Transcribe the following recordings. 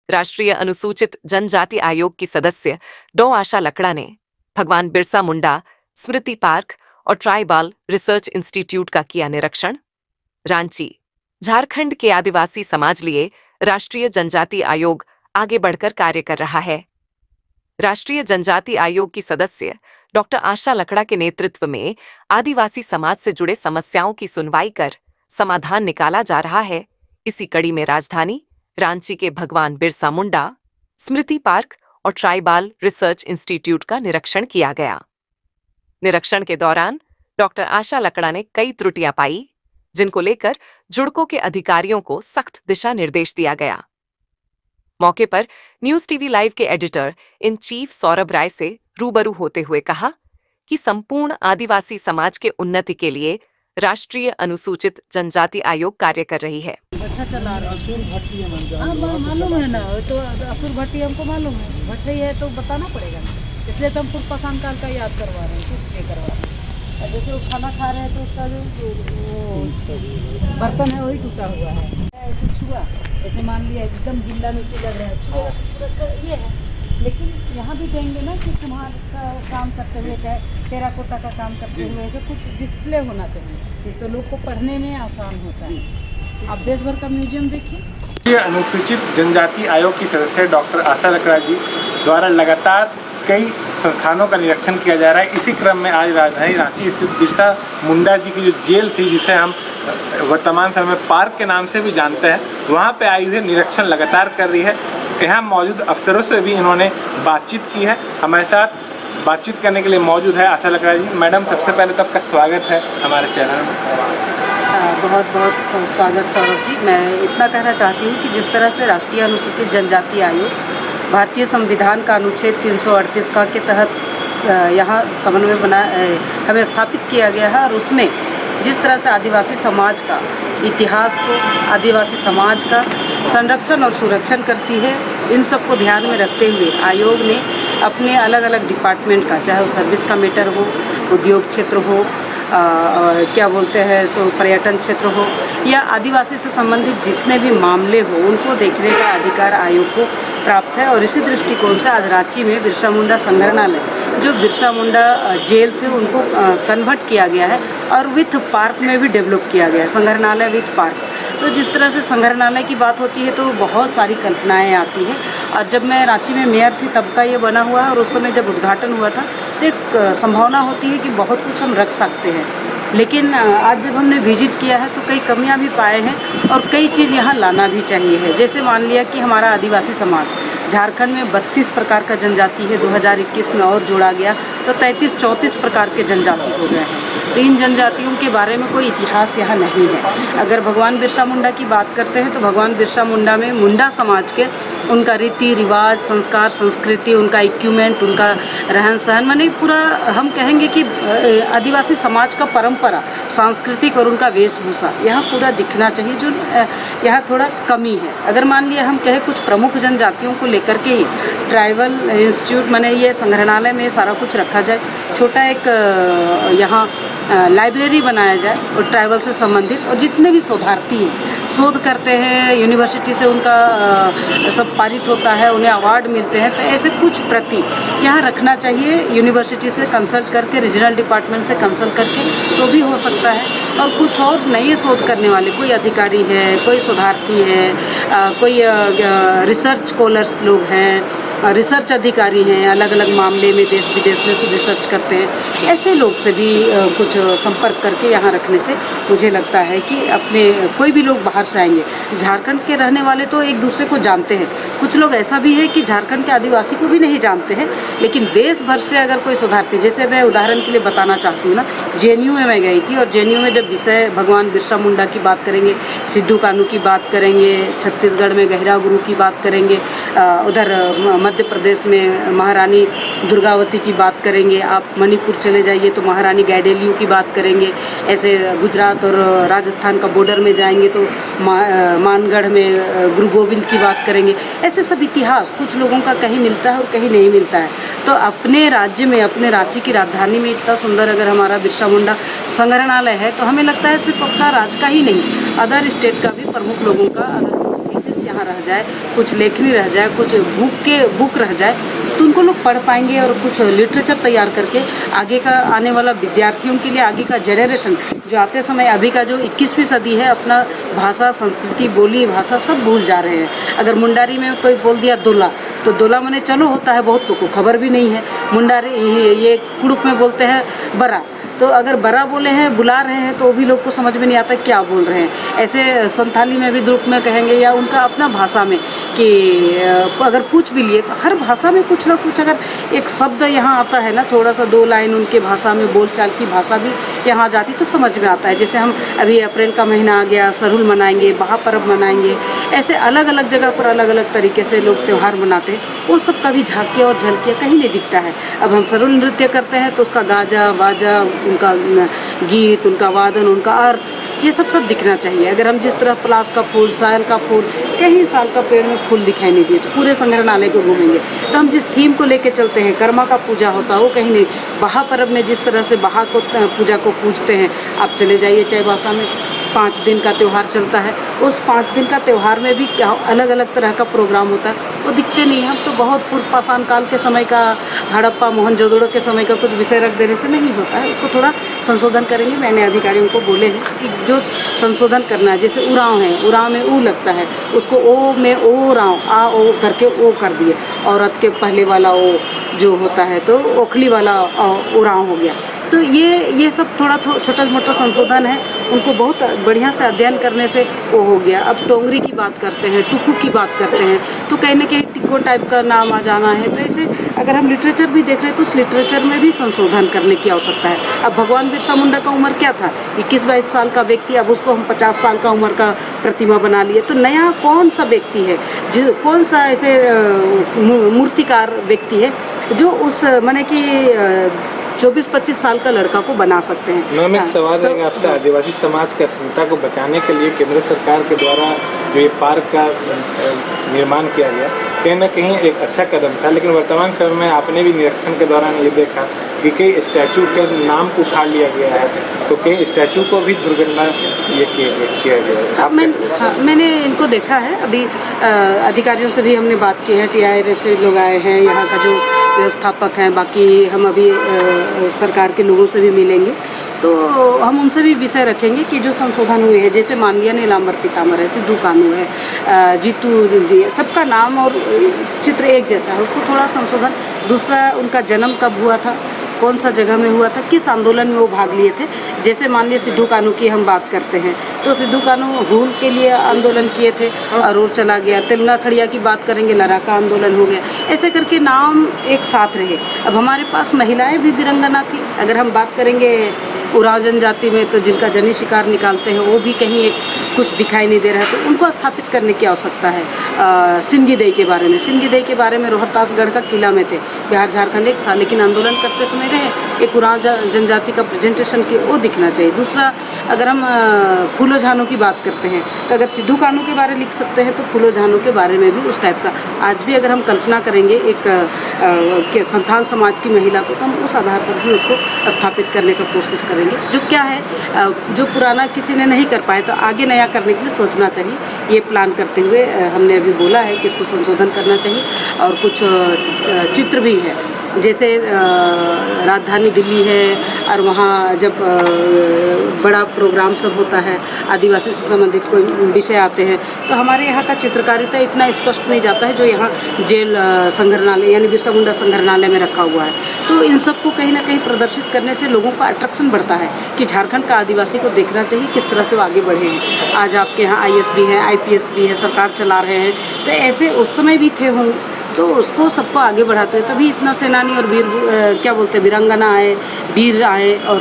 राष्ट्रीय अनुसूचित जनजाति आयोग की सदस्य डॉ आशा लकड़ा ने भगवान बिरसा मुंडा स्मृति पार्क और ट्राइबल रिसर्च इंस्टीट्यूट का किया निरीक्षण। रांची, झारखंड के आदिवासी समाज लिए राष्ट्रीय जनजाति आयोग आगे बढ़कर कार्य कर रहा है। राष्ट्रीय जनजाति आयोग की सदस्य डॉक्टर आशा लकड़ा के नेतृत्व में आदिवासी समाज से जुड़े समस्याओं की सुनवाई कर समाधान निकाला जा रहा है। इसी कड़ी में राजधानी रांची के भगवान बिरसा मुंडा स्मृति पार्क और ट्राइबल रिसर्च इंस्टीट्यूट का निरीक्षण किया गया। निरीक्षण के दौरान डॉक्टर आशा लकड़ा ने कई त्रुटियां पाई, जिनको लेकर जुड़कों के अधिकारियों को सख्त दिशा निर्देश दिया गया। मौके पर न्यूज टीवी लाइव के एडिटर इन चीफ सौरभ राय से रूबरू होते हुए कहा कि संपूर्ण आदिवासी समाज के उन्नति के लिए राष्ट्रीय अनुसूचित जनजाति आयोग कार्य कर रही है। अच्छा चला रहा है, मालूम है ना, तो असुर भट्टी हमको मालूम है, भट रही है तो बताना पड़ेगा, इसलिए तो हम खुद पाषाण काल का याद करवा रहे हैं। किस लिए करवा रहे हैं? और जैसे वो खाना खा रहे हैं तो उसका जो बर्तन है वही टूटा हुआ है, ऐसे छुआ, ऐसे मान लिया एकदम गिल्ला नीचे लग रहा है, छुएगा तो ये है। लेकिन यहाँ भी देंगे ना कि तुम्हारा काम करते हुए, चाहे टेराकोटा का काम करते हुए, ऐसे कुछ डिस्प्ले होना चाहिए, तो लोग को पढ़ने में आसान होता है। आप देश भर का म्यूजियम देखिए। अनुसूचित जनजाति आयोग की सदस्य डॉक्टर आशा लकड़ा जी द्वारा लगातार कई संस्थानों का निरीक्षण किया जा रहा है। इसी क्रम में आज राजधानी रांची स्थित बिरसा मुंडा जी की जो जेल थी, जिसे हम वर्तमान समय में पार्क के नाम से भी जानते हैं, वहाँ पे आई हुई निरीक्षण लगातार कर रही है। यहाँ मौजूद अफसरों से भी इन्होंने बातचीत की है। हमारे साथ बातचीत करने के लिए मौजूद है आशा लकड़ा जी। मैडम, सबसे पहले तो आपका स्वागत है हमारे चैनल में। बहुत बहुत स्वागत सौरभ जी। मैं इतना कहना चाहती हूँ कि जिस तरह से राष्ट्रीय अनुसूचित जनजाति आयोग भारतीय संविधान का अनुच्छेद 338 का के तहत यहाँ समन्वय बना हमें स्थापित किया गया है, और उसमें जिस तरह से आदिवासी समाज का इतिहास को, आदिवासी समाज का संरक्षण और सुरक्षण करती है, इन सबको ध्यान में रखते हुए आयोग ने अपने अलग अलग डिपार्टमेंट का, चाहे वो सर्विस का मैटर हो, उद्योग क्षेत्र हो, क्या बोलते हैं सो पर्यटन क्षेत्र हो, या आदिवासी से संबंधित जितने भी मामले हो, उनको देखने का अधिकार आयोग को प्राप्त है। और इसी दृष्टिकोण से आज रांची में बिरसा मुंडा संग्रहालय, जो बिरसा मुंडा जेल थे, उनको कन्वर्ट किया गया है और विथ पार्क में भी डेवलप किया गया है, संग्रहालय विथ पार्क। तो जिस तरह से संग्रहालय की बात होती है तो बहुत सारी कल्पनाएं आती हैं, और जब मैं रांची में मेयर थी तब का ये बना हुआ है, और उस समय जब उद्घाटन हुआ था तो एक संभावना होती है कि बहुत कुछ हम रख सकते हैं। लेकिन आज जब हमने विजिट किया है तो कई कमियां भी पाए हैं, और कई चीज़ यहाँ लाना भी चाहिए है। जैसे मान लिया कि हमारा आदिवासी समाज झारखंड में 32 प्रकार का जनजाति है, 2021 में और जोड़ा गया तो 33-34 प्रकार के जनजाति हो गए हैं। तो इन जनजातियों के बारे में कोई इतिहास यहाँ नहीं है। अगर भगवान बिरसा मुंडा की बात करते हैं तो भगवान बिरसा मुंडा में मुंडा समाज के उनका रीति रिवाज, संस्कार, संस्कृति, उनका इक्विपमेंट, उनका रहन सहन, माने पूरा हम कहेंगे कि आदिवासी समाज का परंपरा, सांस्कृतिक और उनका वेशभूषा यहाँ पूरा दिखना चाहिए, जो यहाँ थोड़ा कमी है। अगर मान लिया हम कहें कुछ प्रमुख जनजातियों को लेकर के ही ट्राइबल इंस्टीट्यूट माने ये संग्रहालय में सारा कुछ रखा जाए, छोटा एक यहाँ लाइब्रेरी बनाया जाए और ट्राइबल से संबंधित, और जितने भी शोधार्थी हैं, शोध करते हैं, यूनिवर्सिटी से उनका सब पारित होता है, उन्हें अवार्ड मिलते हैं, तो ऐसे कुछ प्रति यहाँ रखना चाहिए। यूनिवर्सिटी से कंसल्ट करके, रीजनल डिपार्टमेंट से कंसल्ट करके तो भी हो सकता है। और कुछ और नए शोध करने वाले कोई अधिकारी है, कोई शोधार्थी है, कोई रिसर्च स्कॉलर्स लोग हैं, रिसर्च अधिकारी हैं, अलग अलग मामले में देश विदेश में रिसर्च करते हैं, ऐसे लोग से भी कुछ संपर्क करके यहाँ रखने से मुझे लगता है कि अपने कोई भी लोग बाहर से आएंगे, झारखंड के रहने वाले तो एक दूसरे को जानते हैं, कुछ लोग ऐसा भी है कि झारखंड के आदिवासी को भी नहीं जानते हैं, लेकिन देश भर से अगर कोई शोधार्थी, जैसे मैं उदाहरण के लिए बताना चाहती हूँ ना, जेएनयू में मैं गई थी, और जेएनयू में जब विषय भगवान बिरसा मुंडा की बात करेंगे, सिद्धू कानू की बात करेंगे, छत्तीसगढ़ में गहिरा गुरु की बात करेंगे, उधर मध्य प्रदेश में महारानी दुर्गावती की बात करेंगे, आप मणिपुर चले जाइए तो महारानी गैडेलियो की बात करेंगे, ऐसे गुजरात और राजस्थान का बॉर्डर में जाएंगे तो मानगढ़ में गुरु गोविंद की बात करेंगे। ऐसे सब इतिहास कुछ लोगों का कहीं मिलता है और कहीं नहीं मिलता है। तो अपने राज्य में, अपने राज्य की राजधानी में इतना सुंदर अगर हमारा बिरसा मुंडा संग्रहालय है तो हमें लगता है सिर्फ अपना राज्य का ही नहीं, अदर स्टेट का भी प्रमुख लोगों का अगर थीसिस यहाँ रह जाए, कुछ लेखनी रह जाए, कुछ बुक रह जाए, तो उनको लोग पढ़ पाएंगे और कुछ लिटरेचर तैयार करके आगे का आने वाला विद्यार्थियों के लिए, आगे का जनरेशन जो आते समय, अभी का जो 21वीं सदी है, अपना भाषा, संस्कृति, बोली भाषा सब भूल जा रहे हैं। अगर मुंडारी में कोई बोल दिया दोला, तो दोला मने चलो होता है, बहुत को खबर भी नहीं है। मुंडारी ये कुड़ुक में बोलते हैं बरा, तो अगर बरा बोले हैं, बुला रहे हैं, तो वो भी लोग को समझ में नहीं आता क्या बोल रहे हैं। ऐसे संथाली में भी दुर्ग में कहेंगे या उनका अपना भाषा में कि अगर पूछ भी लिए, तो हर भाषा में कुछ ना कुछ अगर एक शब्द यहाँ आता है ना, थोड़ा सा 2 लाइन उनके भाषा में, बोलचाल की भाषा भी यहाँ आ जाती तो समझ में आता है। जैसे हम अभी अप्रैल का महीना आ गया, सरहुल मनाएंगे, महापर्व मनाएंगे, ऐसे अलग अलग जगह पर अलग अलग तरीके से लोग त्यौहार मनाते हैं, वो सब का भी झांकियाँ और झलकियाँ कहीं नहीं दिखता है। अब हम सरहुल नृत्य करते हैं तो उसका गाजा बाजा, उनका गीत, उनका वादन, उनका अर्थ, ये सब दिखना चाहिए। अगर हम जिस तरह पलाश का फूल, सायल का फूल, कहीं साल का पेड़ में फूल दिखाई नहीं दिए, तो पूरे संग्रहालय को घूमेंगे। तो हम जिस थीम को लेके चलते हैं, कर्मा का पूजा होता है, वो कहीं नहीं। बहा पर्व में जिस तरह से बहा को पूजा को पूजते हैं, आप चले जाइए चाईबासा में, 5 दिन का त्यौहार चलता है। उस 5 दिन का त्यौहार में भी अलग अलग तरह का प्रोग्राम होता है, वो दिखते नहीं हैं। हम तो बहुत पूर्व पाषाण काल के समय का, हड़प्पा मोहनजोदड़ो के समय का कुछ विषय रख देने से नहीं होता है, उसको थोड़ा संशोधन करेंगे। मैंने अधिकारियों को बोले हैं कि जो संशोधन करना है, जैसे उराव है, उराव में ऊ लगता है, उसको ओ में ओ राव, आ ओ करके ओ कर दिए। औरत के पहले वाला ओ जो होता है, तो ओखली वाला उराव हो गया। तो ये सब थोड़ा छोटा मोटा संशोधन है, उनको बहुत बढ़िया से अध्ययन करने से वो हो गया। अब टोंगरी की बात करते हैं, टुकू की बात करते हैं, तो कहीं ना कहीं टिक्को टाइप का नाम आ जाना है। तो ऐसे अगर हम लिटरेचर भी देख रहे हैं, तो उस लिटरेचर में भी संशोधन करने की आवश्यकता है। अब भगवान बिरसा मुंडा का उम्र क्या था, 21-22 साल का व्यक्ति, अब उसको हम 50 साल का उम्र का प्रतिमा बना लिए। तो नया कौन सा व्यक्ति है, कौन सा ऐसे मूर्तिकार व्यक्ति है जो उस माने कि 24-25 साल का लड़का को बना सकते हैं। मैम, एक सवाल है आपसे, आदिवासी समाज की अस्मिता को बचाने के लिए केंद्र सरकार के द्वारा जो ये पार्क का निर्माण किया गया, कहीं ना कहीं एक अच्छा कदम था, लेकिन वर्तमान समय में आपने भी निरीक्षण के दौरान ये देखा कि कई स्टैचू के नाम को उठा लिया गया है, तो कई स्टैचू को भी दुर्घटना ये किया गया है। मैंने इनको देखा है, अभी अधिकारियों से भी हमने बात की है, TIR से लोग आए हैं, यहाँ का जो व्यवस्थापक हैं, बाकी हम अभी सरकार के लोगों से भी मिलेंगे, तो हम उनसे भी विषय रखेंगे कि जो संशोधन हुए हैं, जैसे मान लिया नीलांबर पीताम्बर है, सिद्धू कानू है, जीतू जी, सबका नाम और चित्र एक जैसा है, उसको थोड़ा संशोधन। दूसरा, उनका जन्म कब हुआ था, कौन सा जगह में हुआ था, किस आंदोलन में वो भाग लिए थे। जैसे मान लिया सिद्धू कानू की हम बात करते हैं, तो सिद्धू कानू हूल के लिए आंदोलन किए थे और वो चला गया। तिलना खड़िया की बात करेंगे, लड़ाका आंदोलन हो गया। ऐसे करके नाम एक साथ रहे। अब हमारे पास महिलाएं भी वीरंगना थी। अगर हम बात करेंगे उराव जनजाति में, तो जिनका जनी शिकार निकालते हैं, वो भी कहीं एक कुछ दिखाई नहीं दे रहा है, तो उनको स्थापित करने की आवश्यकता है। सिंगी देई के बारे में, सिंगी देई के बारे में रोहतासगढ़ का किला में थे, बिहार झारखंड एक था, लेकिन आंदोलन करते समय रहे। एक उराव जनजाति का प्रेजेंटेशन की वो दिखना चाहिए। दूसरा, अगर हम फूलो झानो की बात करते हैं, तो अगर सिद्धू कानू के बारे लिख सकते हैं, तो फूलो झानो के बारे में भी उस टाइप का आज भी अगर हम कल्पना करेंगे एक संथाल समाज की महिला को, तो हम उस आधार पर भी उसको स्थापित करने का कोशिश करेंगे। जो क्या है, जो पुराना किसी ने नहीं कर पाया, तो आगे नया करने के लिए सोचना चाहिए। ये प्लान करते हुए हमने अभी बोला है कि इसको संशोधन करना चाहिए। और कुछ चित्र भी है, जैसे राजधानी दिल्ली है, और वहाँ जब बड़ा प्रोग्राम सब होता है, आदिवासी से संबंधित कोई विषय आते हैं, तो हमारे यहाँ का चित्रकारिता इतना स्पष्ट नहीं जाता है जो यहाँ जेल संग्रहालय यानी बिरसा मुंडा संग्रहालय में रखा हुआ है। तो इन सबको कहीं ना कहीं प्रदर्शित करने से लोगों का अट्रैक्शन बढ़ता है कि झारखंड का आदिवासी को देखना चाहिए किस तरह से वो आगे बढ़े हैं। आज आपके यहाँ IAS भी है, IPS भी है, सरकार चला रहे हैं, तो ऐसे उस समय भी थे हों, तो उसको सबको आगे बढ़ाते हैं। तभी इतना सेनानी और वीर क्या बोलते हैं, वीरांगना आए, वीर आए और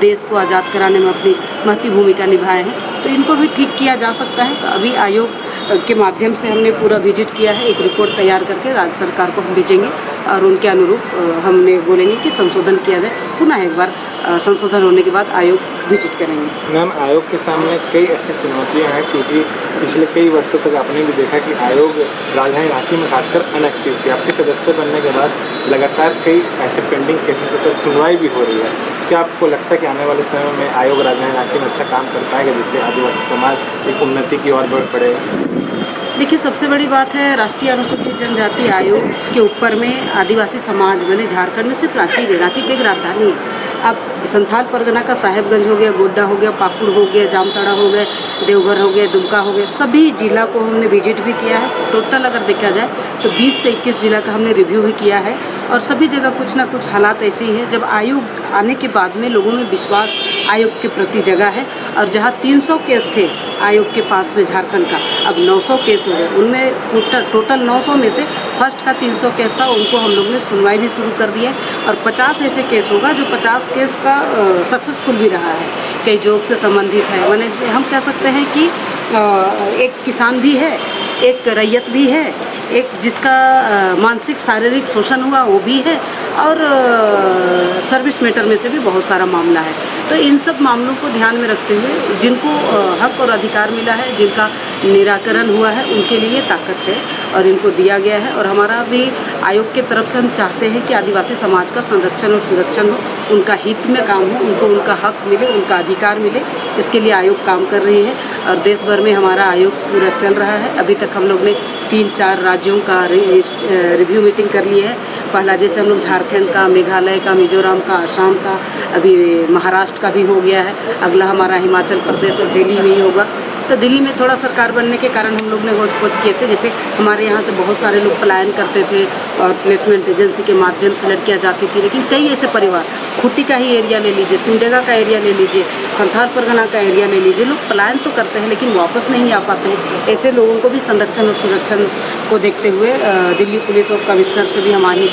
देश को आज़ाद कराने में अपनी महती भूमिका निभाए हैं। तो इनको भी ठीक किया जा सकता है। तो अभी आयोग के माध्यम से हमने पूरा विजिट किया है, एक रिपोर्ट तैयार करके राज्य सरकार को हम भेजेंगे और उनके अनुरूप हमने बोलेंगे कि संशोधन किया जाए। पुनः एक बार संशोधन होने के बाद आयोग विजिट करेंगे। मैम, आयोग के सामने कई ऐसी चुनौतियां हैं, क्योंकि पिछले कई वर्षों तक आपने भी देखा कि आयोग राजधानी रांची में खासकर अनएक्टिव थी। आपके सदस्य बनने के बाद लगातार कई ऐसे पेंडिंग केसेस पर सुनवाई भी हो रही है। क्या आपको लगता है कि आने वाले समय में आयोग राजधानी रांची में अच्छा काम कर पाएगा, जिससे आदिवासी समाज एक उन्नति की ओर बढ़ेगा? देखिए, सबसे बड़ी बात है राष्ट्रीय अनुसूचित जनजाति आयोग के ऊपर में आदिवासी समाज मैंने झारखंड में सिर्फ रांची की एक राजधानी है। अब संथाल परगना का साहेबगंज हो गया, गोड्डा हो गया, पाकुड़ हो गया, जामताड़ा हो गए, देवघर हो गया, दुमका हो गया, सभी जिला को हमने विजिट भी किया है। टोटल अगर देखा जाए तो 20 से 21 जिला का हमने रिव्यू भी किया है और सभी जगह कुछ ना कुछ हालात ऐसी हैं जब आयोग आने के बाद में लोगों में विश्वास आयोग के प्रति जगह है। और जहाँ 300 केस थे आयोग के पास में झारखंड का, अब 900 केस हो गए। उनमें टोटल 900 में से फर्स्ट का 300 केस था, उनको हम लोग ने सुनवाई भी शुरू कर दी है और 50 ऐसे केस होगा जो 50 केस का सक्सेसफुल भी रहा है, कई जॉब से संबंधित है। माने हम कह सकते हैं कि एक किसान भी है, एक रैयत भी है, एक जिसका मानसिक शारीरिक शोषण हुआ वो भी है और सर्विस मैटर में से भी बहुत सारा मामला है। तो इन सब मामलों को ध्यान में रखते हुए जिनको हक और अधिकार मिला है, जिनका निराकरण हुआ है, उनके लिए ताकत है और इनको दिया गया है। और हमारा भी आयोग के तरफ से हम चाहते हैं कि आदिवासी समाज का संरक्षण और सुरक्षण हो, उनका हित में काम हो, उनको उनका हक मिले, उनका अधिकार मिले, इसके लिए आयोग काम कर रही है। और देश भर में हमारा आयोग पूरा चल रहा है। अभी तक हम लोग ने 3-4 राज्यों का रिव्यू मीटिंग कर ली है। पहला जैसे हम लोग झारखंड का, मेघालय का, मिजोरम का, असम का, अभी महाराष्ट्र का भी हो गया है। अगला हमारा हिमाचल प्रदेश और दिल्ली में ही होगा। तो दिल्ली में थोड़ा सरकार बनने के कारण हम लोग ने होच पोच किए थे। जैसे हमारे यहाँ से बहुत सारे लोग पलायन करते थे और प्लेसमेंट एजेंसी के माध्यम से लड़कियाँ जाती थी, लेकिन कई ऐसे परिवार, खूंटी का ही एरिया ले लीजिए, सिमडेगा का एरिया ले लीजिए, संथाल परगना का एरिया ले लीजिए, लोग पलायन तो करते हैं लेकिन वापस नहीं आ पाते हैं। ऐसे लोगों को भी संरक्षण और सुरक्षण को देखते हुए दिल्ली पुलिस और कमिश्नर से भी हमारी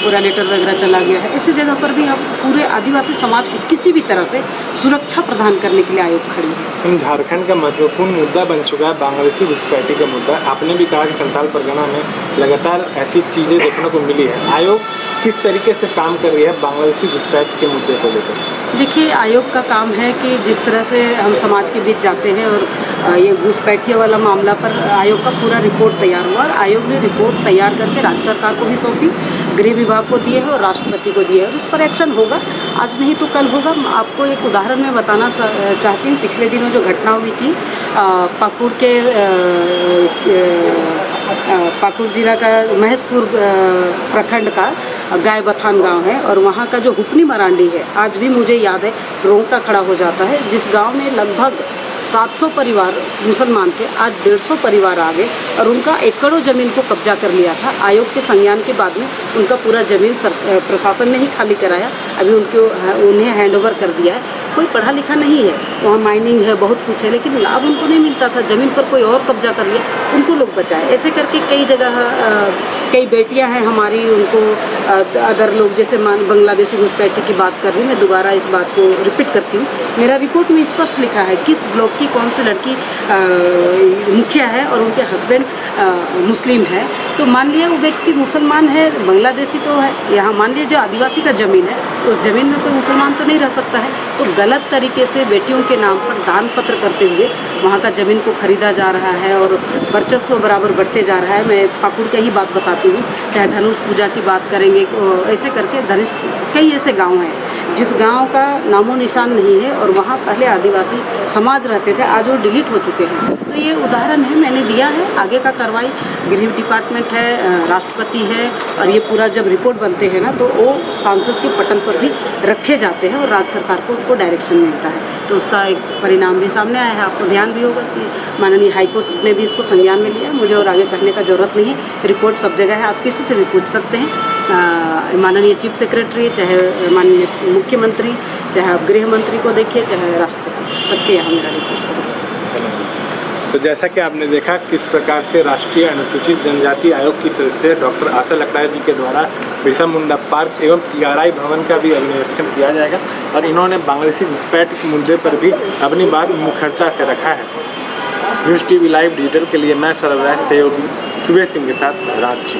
पूरा लेटर वगैरह चला गया है। ऐसी जगह पर भी हम पूरे आदिवासी समाज को किसी भी तरह से सुरक्षा प्रदान करने के लिए आयोग खड़ी है। झारखंड का महत्वपूर्ण मुद्दा बन चुका है बांग्लादेशी घुसपैठी का मुद्दा। आपने भी कहा कि संथाल परगना में लगातार ऐसी चीज़ें देखने को मिली है। आयोग किस तरीके से काम कर रही है बांग्लादेशी घुसपैठ के मुद्दे को लेकर? देखिए, आयोग का काम है कि जिस तरह से हम समाज के बीच जाते हैं और ये घुसपैठियों वाला मामला पर आयोग का पूरा रिपोर्ट तैयार हुआ और आयोग ने रिपोर्ट तैयार करके राज्य सरकार को भी सौंपी, गृह विभाग को दिए है और राष्ट्रपति को दिए है। उस पर एक्शन होगा, आज नहीं तो कल होगा। आपको एक उदाहरण मैं बताना चाहती हूँ। पिछले दिनों जो घटना हुई थी पाकुड़ के पाकुड़ जिला का महेशपुर प्रखंड का गाय बथान गांव है और वहाँ का जो हुपनी मरांडी है, आज भी मुझे याद है, रोंगटा खड़ा हो जाता है। जिस गांव में लगभग 700 परिवार मुसलमान थे, आज 150 परिवार आ गए और उनका एकड़ों ज़मीन को कब्जा कर लिया था। आयोग के संज्ञान के बाद में उनका पूरा ज़मीन प्रशासन ने ही खाली कराया, अभी उन्हें हैंडओवर कर दिया है। कोई पढ़ा लिखा नहीं है, वहाँ माइनिंग है, बहुत कुछ है, लेकिन लाभ उनको नहीं मिलता था। ज़मीन पर कोई और कब्जा कर लिया, उनको लोग बचाए। ऐसे करके कई जगह कई बेटियां हैं हमारी, उनको अदर लोग जैसे बांग्लादेशी घुसपैठी की बात कर रही हूँ, मैं दोबारा इस बात को रिपीट करती हूँ। मेरा रिपोर्ट में स्पष्ट लिखा है किस ब्लॉक की कौन सी लड़की मुखिया है और उनके हस्बैंड मुस्लिम है। तो मान लिया वो व्यक्ति मुसलमान है, बांग्लादेशी तो है, यहाँ मान लिया जो आदिवासी का ज़मीन है उस ज़मीन में कोई मुसलमान तो नहीं रह सकता है। तो गलत तरीके से बेटियों के नाम पर दान पत्र करते हुए वहाँ का ज़मीन को खरीदा जा रहा है और वर्चस्व बराबर बढ़ते जा रहा है। मैं पाकुड़ की ही बात बताती हूँ, चाहे धनुष पूजा की बात करेंगे, ऐसे करके कई ऐसे गाँव हैं जिस गांव का नामो निशान नहीं है और वहाँ पहले आदिवासी समाज रहते थे, आज वो डिलीट हो चुके हैं। तो ये उदाहरण है, मैंने दिया है। आगे का कार्रवाई गृह डिपार्टमेंट है, राष्ट्रपति है और ये पूरा जब रिपोर्ट बनते हैं ना तो वो सांसद के पटल पर भी रखे जाते हैं और राज्य सरकार को उनको डायरेक्शन मिलता है। तो उसका एक परिणाम भी सामने आया है। आपको ध्यान भी होगा कि माननीय हाईकोर्ट ने भी इसको संज्ञान में लिया। मुझे और आगे कहने का जरूरत नहीं है, रिपोर्ट सब जगह है, आप किसी से भी पूछ सकते हैं। माननीय चीफ सेक्रेटरी, चाहे माननीय मुख्यमंत्री, चाहे आप गृह मंत्री को देखिए, चाहे राष्ट्रपति, सबके यहाँ मेरा रिपोर्ट है। तो जैसा कि आपने देखा किस प्रकार से राष्ट्रीय अनुसूचित जनजाति आयोग की तरफ से डॉक्टर आशा लकड़ा जी के द्वारा बिरसा मुंडा पार्क एवं TRI भवन का भी निरीक्षण किया जाएगा और इन्होंने बांग्लादेशी घुसपैठ के मुद्दे पर भी अपनी बात मुखरता से रखा है। न्यूज़ TV लाइव डिजिटल के लिए मैं सरवराज सहयोगी सुबेश सिंह के साथ रांची।